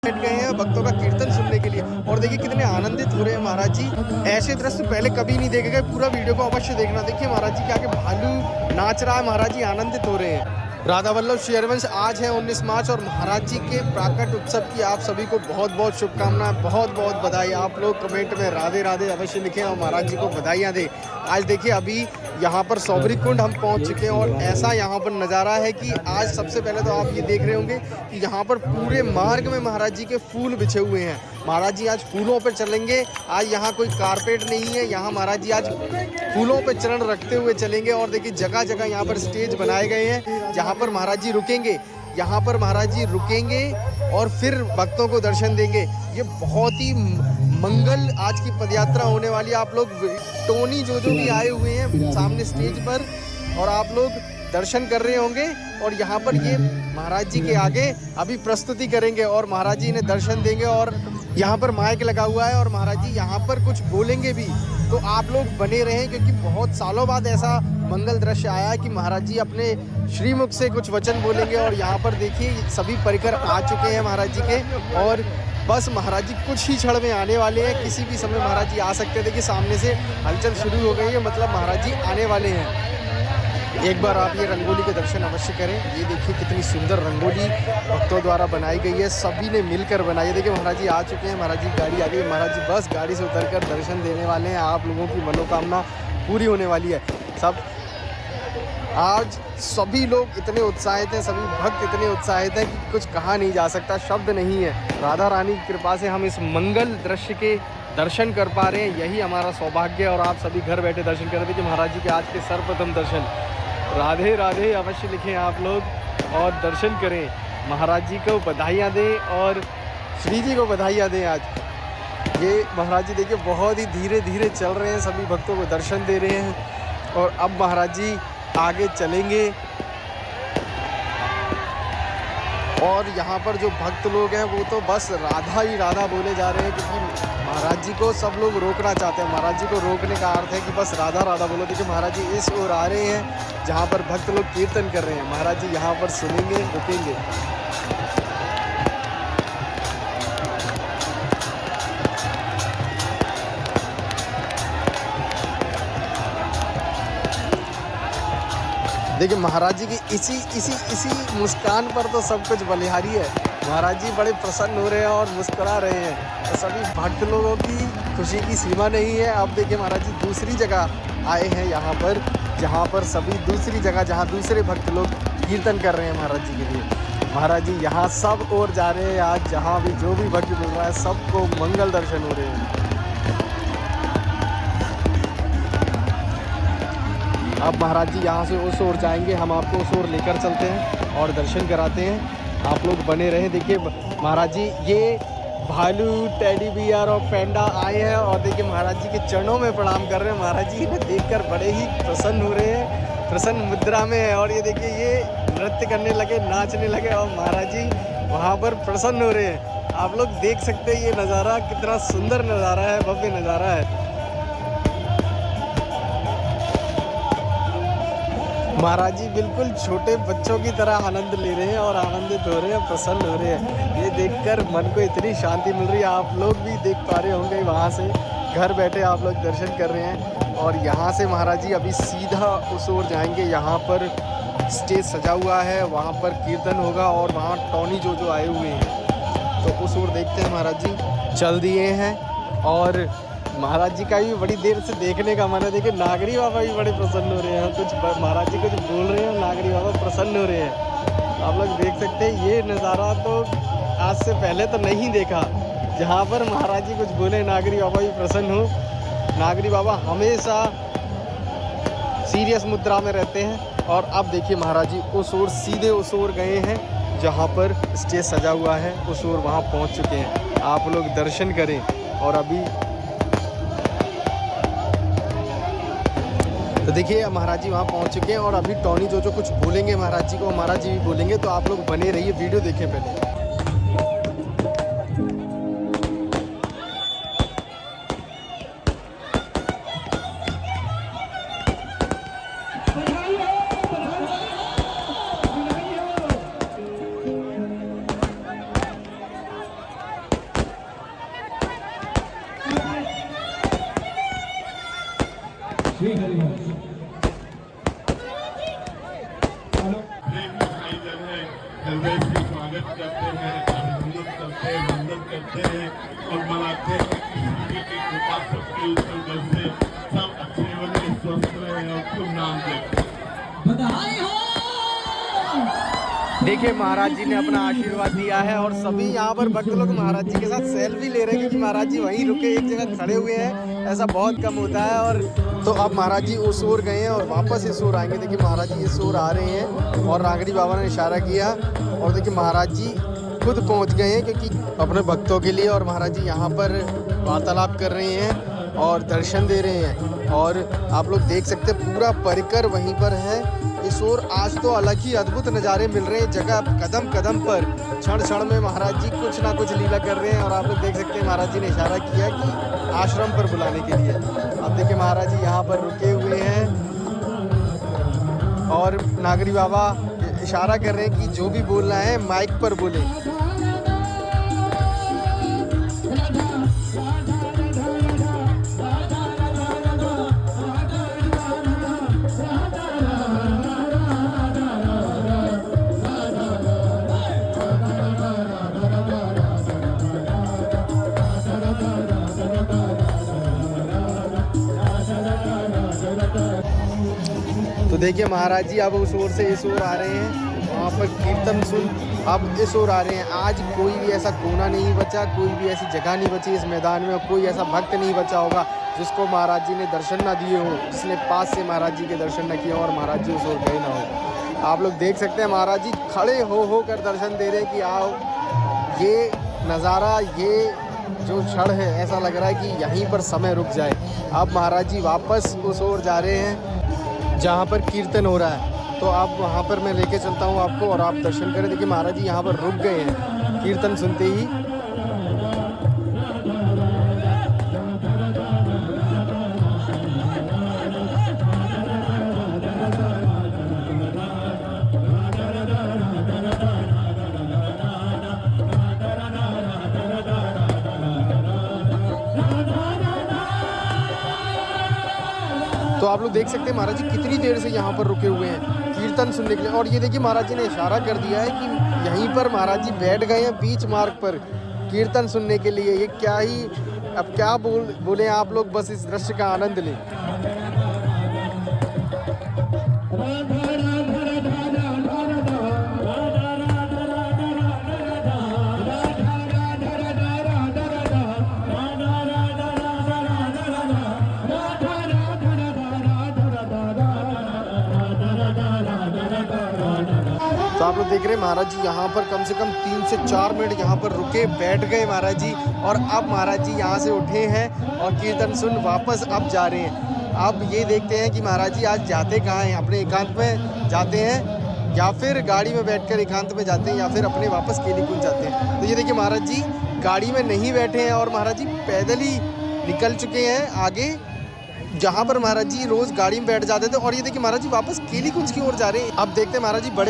बैठ गए हैं भक्तों का कीर्तन सुनने के लिए। और देखिए कितने आनंदित हो रहे हैं महाराज जी। ऐसे दृश्य पहले कभी नहीं देखे गए। पूरा वीडियो को अवश्य देखना। देखिए महाराज जी के आगे भालू नाच रहा है, महाराज जी आनंदित हो रहे हैं। राधा वल्लभ श्री हरिवंश आज है 19 मार्च और महाराज जी के प्राकट उत्सव की आप सभी को बहुत बहुत शुभकामनाएं, बहुत बहुत बधाई। आप लोग कमेंट में राधे राधे अवश्य लिखें और महाराज जी को बधाइयाँ दें। आज देखिए अभी यहाँ पर सौबरी कुंड हम पहुँच चुके हैं और ऐसा यहाँ पर नज़ारा है कि आज सबसे पहले तो आप ये देख रहे होंगे कि यहाँ पर पूरे मार्ग में महाराज जी के फूल बिछे हुए हैं। महाराज जी आज फूलों पर चलेंगे। आज यहाँ कोई कारपेट नहीं है, यहाँ महाराज जी आज फूलों पर चरण रखते हुए चलेंगे। और देखिए जगह जगह यहाँ पर स्टेज बनाए गए हैं जहाँ पर महाराज जी रुकेंगे। यहाँ पर महाराज जी रुकेंगे और फिर भक्तों को दर्शन देंगे। ये बहुत ही मंगल आज की पदयात्रा होने वाली है। आप लोग टोनी जो भी आए हुए हैं सामने स्टेज पर और आप लोग दर्शन कर रहे होंगे। और यहाँ पर ये महाराज जी के आगे अभी प्रस्तुति करेंगे और महाराज जी इन्हें दर्शन देंगे। और यहाँ पर माइक लगा हुआ है और महाराज जी यहाँ पर कुछ बोलेंगे भी, तो आप लोग बने रहें क्योंकि बहुत सालों बाद ऐसा मंगल दृश्य आया है कि महाराज जी अपने श्रीमुख से कुछ वचन बोलेंगे। और यहाँ पर देखिए सभी परिकर आ चुके हैं महाराज जी के और बस महाराज जी कुछ ही क्षण में आने वाले हैं। किसी भी समय महाराज जी आ सकते थे कि सामने से हलचल शुरू हो गई है, मतलब महाराज जी आने वाले हैं। एक बार आप ये रंगोली के दर्शन अवश्य करें। ये देखिए कितनी सुंदर रंगोली भक्तों द्वारा बनाई गई है, सभी ने मिलकर बनाई है। देखिए महाराज जी आ चुके हैं, महाराज जी गाड़ी आ गई है। महाराज जी बस गाड़ी से उतरकर दर्शन देने वाले हैं। आप लोगों की मनोकामना पूरी होने वाली है। सब आज सभी लोग इतने उत्साहित हैं, सभी भक्त इतने उत्साहित हैं कि कुछ कहा नहीं जा सकता, शब्द नहीं है। राधा रानी की कृपा से हम इस मंगल दृश्य के दर्शन कर पा रहे हैं, यही हमारा सौभाग्य है। और आप सभी घर बैठे दर्शन कर रहे थे कि महाराज जी के आज के सर्वप्रथम दर्शन। राधे राधे अवश्य लिखें आप लोग और दर्शन करें। महाराज जी को बधाइयाँ दें और श्री जी को बधाइयाँ दें। आज ये महाराज जी देखिए बहुत ही धीरे धीरे चल रहे हैं, सभी भक्तों को दर्शन दे रहे हैं। और अब महाराज जी आगे चलेंगे और यहाँ पर जो भक्त लोग हैं वो तो बस राधा ही राधा बोले जा रहे हैं क्योंकि महाराज जी को सब लोग रोकना चाहते हैं। महाराज जी को रोकने का अर्थ है कि बस राधा राधा बोलो। देखिए महाराज जी इस ओर आ रहे हैं जहाँ पर भक्त लोग कीर्तन कर रहे हैं। महाराज जी यहाँ पर सुनेंगे, रुकेंगे। देखिए महाराज जी की इसी मुस्कान पर तो सब कुछ बलिहारी है। महाराज जी बड़े प्रसन्न हो रहे हैं और मुस्कुरा रहे हैं। तो सभी भक्त लोगों की खुशी की सीमा नहीं है। अब देखिए महाराज जी दूसरी जगह आए हैं यहाँ पर, जहाँ पर सभी दूसरी जगह जहाँ दूसरे भक्त लोग कीर्तन कर रहे हैं महाराज जी के लिए। महाराज जी यहाँ सब ओर जा रहे हैं। आज जहाँ भी जो भी भक्त मिल रहा है सबको मंगल दर्शन हो रहे हैं। अब महाराज जी यहाँ से उस ओर जाएंगे, हम आपको उस ओर लेकर चलते हैं और दर्शन कराते हैं। आप लोग बने रहें। देखिए महाराज जी ये भालू, टेडी बियर और पेंडा आए हैं और देखिए महाराज जी के चरणों में प्रणाम कर रहे हैं। महाराज जी इन्हें देखकर बड़े ही प्रसन्न हो रहे हैं, प्रसन्न मुद्रा में है। और ये देखिए ये नृत्य करने लगे, नाचने लगे और महाराज जी वहाँ पर प्रसन्न हो रहे हैं। आप लोग देख सकते हैं ये नज़ारा कितना सुंदर नज़ारा है, भव्य नज़ारा है। महाराज जी बिल्कुल छोटे बच्चों की तरह आनंद ले रहे हैं और आनंदित हो रहे हैं, प्रसन्न हो रहे हैं। ये देखकर मन को इतनी शांति मिल रही है। आप लोग भी देख पा रहे होंगे, वहाँ से घर बैठे आप लोग दर्शन कर रहे हैं। और यहाँ से महाराज जी अभी सीधा उस ओर जाएंगे। यहाँ पर स्टेज सजा हुआ है, वहाँ पर कीर्तन होगा और वहाँ टोनी जो आए हुए हैं, तो उस ओर देखते हैं। महाराज जी चल दिए हैं और महाराज जी का भी बड़ी देर से देखने का मन है। देखिए नागरी बाबा भी बड़े प्रसन्न हो रहे हैं। कुछ महाराज जी कुछ बोल रहे हैं, नागरी बाबा प्रसन्न हो रहे हैं। आप लोग देख सकते हैं ये नज़ारा तो आज से पहले तो नहीं देखा, जहाँ पर महाराज जी कुछ बोले नागरी बाबा भी प्रसन्न हो। नागरी बाबा हमेशा सीरियस मुद्रा में रहते हैं। और अब देखिए महाराज जी उस ओर सीधे उस ओर गए हैं जहाँ पर स्टेज सजा हुआ है, उस ओर वहाँ पहुँच चुके हैं। आप लोग दर्शन करें। और अभी तो देखिए महाराज जी वहाँ पहुँच चुके हैं और अभी टोनी जो कुछ बोलेंगे महाराज जी को, महाराज जी भी बोलेंगे। तो आप लोग बने रहिए, वीडियो देखें पहले। स्वागत करते हैं, अभिनंदन करते हैं, वंदन करते हैं और मनाते हैं कि की कृपा सबके ऊपर बरसे, सब अच्छे बने, स्वस्थ रहे और शुभ नाम दे। बधाई हो। देखिए महाराज जी ने अपना आशीर्वाद दिया है और सभी यहाँ पर भक्त लोग महाराज जी के साथ सेल्फी ले रहे हैं, क्योंकि महाराज जी वहीं रुके एक जगह खड़े हुए हैं, ऐसा बहुत कम होता है। और तो अब महाराज जी उस ओर गए हैं और वापस इस ओर आएंगे। देखिए महाराज जी इस ओर आ रहे हैं और नागरी बाबा ने इशारा किया और देखिए महाराज जी खुद पहुँच गए हैं, क्योंकि अपने भक्तों के लिए। और महाराज जी यहाँ पर वार्तालाप कर रहे हैं और दर्शन दे रहे हैं। और आप लोग देख सकते हैं पूरा परिकर वहीं पर है इस ओर। आज तो अलग ही अद्भुत नज़ारे मिल रहे हैं जगह कदम कदम पर, क्षण क्षण में महाराज जी कुछ ना कुछ लीला कर रहे हैं। और आप लोग देख सकते हैं महाराज जी ने इशारा किया कि आश्रम पर बुलाने के लिए। अब देखिए महाराज जी यहाँ पर रुके हुए हैं और नागरी बाबा इशारा कर रहे हैं कि जो भी बोलना है माइक पर बोले। तो देखिए महाराज जी अब उस ओर से इस ओर आ रहे हैं, वहाँ पर कीर्तन सुन अब इस ओर आ रहे हैं। आज कोई भी ऐसा कोना नहीं बचा, कोई भी ऐसी जगह नहीं बची इस मैदान में, कोई ऐसा भक्त नहीं बचा होगा जिसको महाराज जी ने दर्शन ना दिए हो, जिसने पास से महाराज जी के दर्शन न किए और महाराज जी उस ओर गए ना हो। आप लोग देख सकते हैं महाराज जी खड़े हो कर दर्शन दे रहे हैं कि आओ। ये नज़ारा, ये जो क्षण है, ऐसा लग रहा है कि यहीं पर समय रुक जाए। अब महाराज जी वापस उस ओर जा रहे हैं जहाँ पर कीर्तन हो रहा है। तो आप वहाँ पर मैं लेके चलता हूँ आपको और आप दर्शन करें। देखिए महाराज जी यहाँ पर रुक गए हैं कीर्तन सुनते ही। तो आप लोग देख सकते हैं महाराज जी कितनी देर से यहाँ पर रुके हुए हैं कीर्तन सुनने के लिए। और ये देखिए महाराज जी ने इशारा कर दिया है कि यहीं पर महाराज जी बैठ गए हैं बीच मार्ग पर कीर्तन सुनने के लिए। ये क्या ही अब क्या बोले आप लोग, बस इस दृश्य का आनंद लें। तो आप लोग देख रहे हैं महाराज जी यहाँ पर कम से कम 3 से 4 मिनट यहाँ पर रुके, बैठ गए महाराज जी। और अब महाराज जी यहाँ से उठे हैं और कीर्तन सुन वापस अब जा रहे हैं। अब ये देखते हैं कि महाराज जी आज जाते कहाँ हैं, अपने एकांत में जाते हैं या फिर गाड़ी में बैठकर एकांत में जाते हैं या फिर अपने वापस केलीकुंज जाते हैं। तो ये देखिए महाराज जी गाड़ी में नहीं बैठे हैं और महाराज जी पैदल ही निकल चुके हैं आगे, जहाँ पर महाराज जी रोज़ गाड़ी में बैठ जाते थे। और ये देखिए महाराज जी वापस केलीकुंज की ओर जा रहे हैं। अब देखते हैं महाराज जी बड़े